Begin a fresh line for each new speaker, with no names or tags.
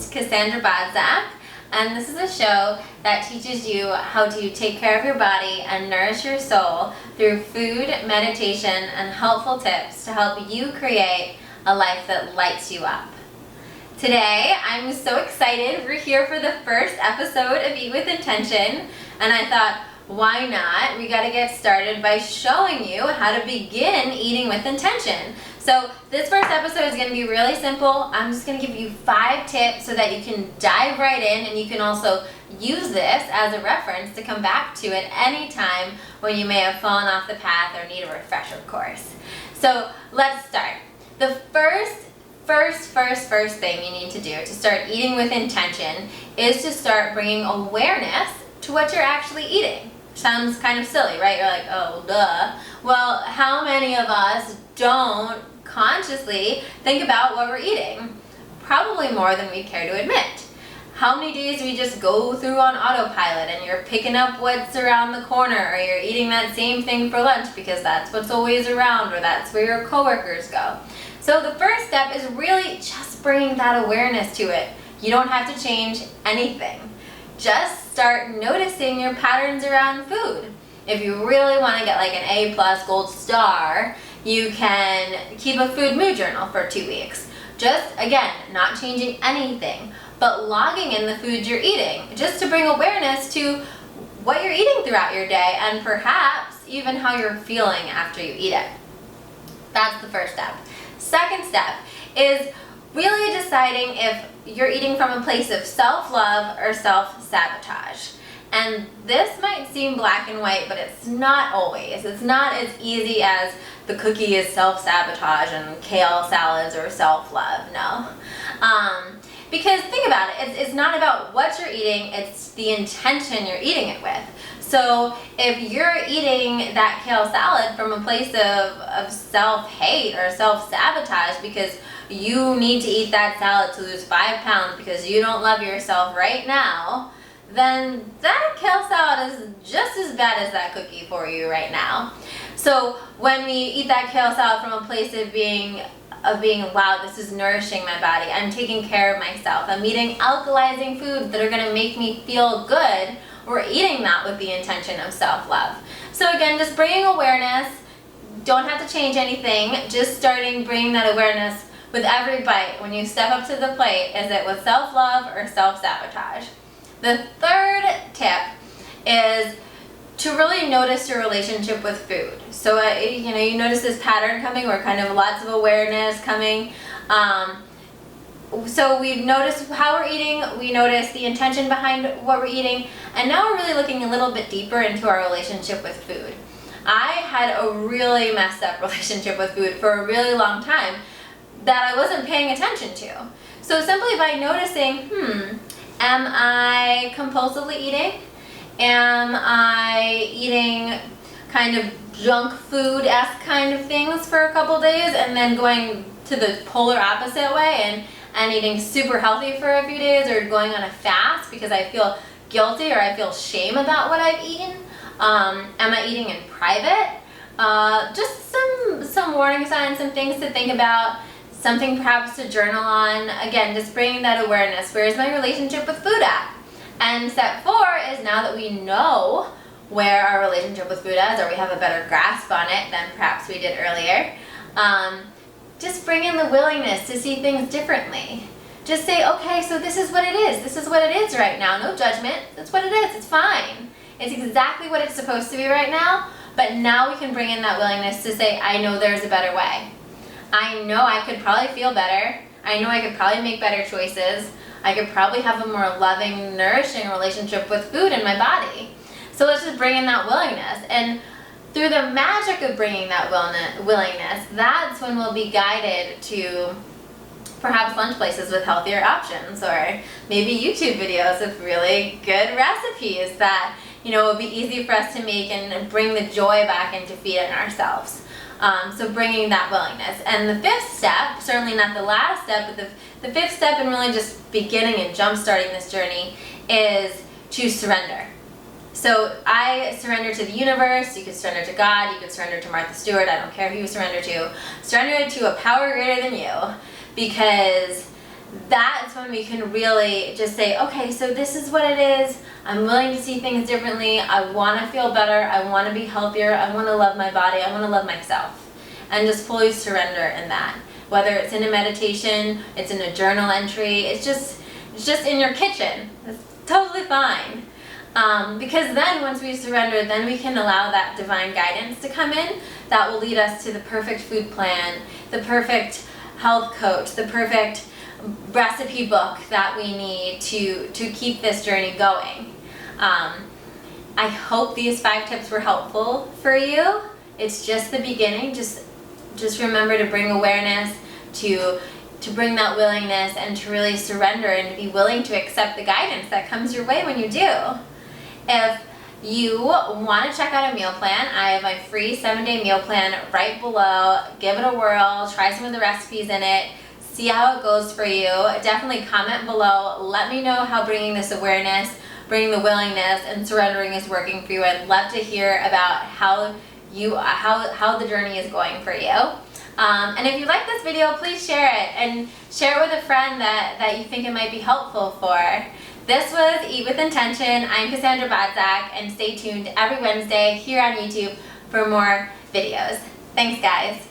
host, Cassandra Bodzak, and this is a show that teaches you how to take care of your body and nourish your soul through food, meditation, and helpful tips to help you create a life that lights you up. Today, I'm so excited. We're here for the first episode of Eat With Intention, and I thought, why not? We got to get started by showing you how to begin eating with intention. So this first episode is going to be really simple. I'm just going to give you 5 tips so that you can dive right in, and you can also use this as a reference to come back to at any time when you may have fallen off the path or need a refresher course. So let's start. The first thing you need to do to start eating with intention is to start bringing awareness to what you're actually eating. Sounds kind of silly, right? You're like, oh, duh. Well, how many of us don't consciously think about what we're eating? Probably more than we care to admit. How many days do we just go through on autopilot and you're picking up what's around the corner, or you're eating that same thing for lunch because that's what's always around, or that's where your coworkers go? So the first step is really just bringing that awareness to it. You don't have to change anything. Just start noticing your patterns around food. If you really want to get like an A+ gold star, you can keep a food mood journal for 2 weeks. Just, again, not changing anything, but logging in the food you're eating, just to bring awareness to what you're eating throughout your day and perhaps even how you're feeling after you eat it. That's the first step. Second step is really deciding if you're eating from a place of self-love or self-sabotage. And this might seem black and white, but it's not always. It's not as easy as the cookie is self-sabotage and kale salads are self-love, no. Because think about it, it's not about what you're eating, it's the intention you're eating it with. So if you're eating that kale salad from a place of self-hate or self-sabotage because you need to eat that salad to lose 5 pounds because you don't love yourself right now, then that kale salad is just as bad as that cookie for you right now. So when we eat that kale salad from a place of being, wow, this is nourishing my body, I'm taking care of myself, I'm eating alkalizing foods that are going to make me feel good, we're eating that with the intention of self-love. So again, just bringing awareness, don't have to change anything, just starting bringing that awareness with every bite. When you step up to the plate, is it with self-love or self-sabotage? The third tip is to really notice your relationship with food. So you notice this pattern coming, or kind of lots of awareness coming. So we've noticed how we're eating, we noticed the intention behind what we're eating, and now we're really looking a little bit deeper into our relationship with food. I had a really messed up relationship with food for a really long time that I wasn't paying attention to. So simply by noticing, am I compulsively eating? Am I eating kind of junk food-esque kind of things for a couple days and then going to the polar opposite way and eating super healthy for a few days, or going on a fast because I feel guilty or I feel shame about what I've eaten? Am I eating in private? Just some warning signs, some things to think about, something perhaps to journal on. Again, just bringing that awareness. Where is my relationship with food at? And step 4 is, now that we know where our relationship with food is, or we have a better grasp on it than perhaps we did earlier, just bring in the willingness to see things differently. Just say, okay, so this is what it is. This is what it is right now. No judgment. That's what it is. It's fine. It's exactly what it's supposed to be right now, but now we can bring in that willingness to say, I know there's a better way. I know I could probably feel better. I know I could probably make better choices. I could probably have a more loving, nourishing relationship with food in my body. So let's just bring in that willingness. And through the magic of bringing that willingness, that's when we'll be guided to perhaps lunch places with healthier options, or maybe YouTube videos with really good recipes that will be easy for us to make and bring the joy back into feeding ourselves. So bringing that willingness. And the 5th step, certainly not the last step, but the 5th step in really just beginning and jump-starting this journey is to surrender. So I surrender to the universe. You could surrender to God. You could surrender to Martha Stewart. I don't care who you surrender to. Surrender to a power greater than you, because that's when we can really just say, okay, so this is what it is. I'm willing to see things differently. I want to feel better. I want to be healthier. I want to love my body. I want to love myself. And just fully surrender in that. Whether it's in a meditation, it's in a journal entry, it's just in your kitchen. It's totally fine. Because then once we surrender, then we can allow that divine guidance to come in that will lead us to the perfect food plan, the perfect health coach, the perfect recipe book that we need to keep this journey going. I hope these 5 tips were helpful for you. It's just the beginning. Just remember to bring awareness, to bring that willingness, and to really surrender and be willing to accept the guidance that comes your way when you do. If you want to check out a meal plan, I have my free 7-day meal plan right below. Give it a whirl, try some of the recipes in it, see how it goes for you. Definitely comment below. Let me know how bringing this awareness, bringing the willingness, and surrendering is working for you. I'd love to hear about how the journey is going for you. And if you like this video, please share it, and share it with a friend that you think it might be helpful for. This was Eat With Intention. I'm Cassandra Bodzak, and stay tuned every Wednesday here on YouTube for more videos. Thanks, guys.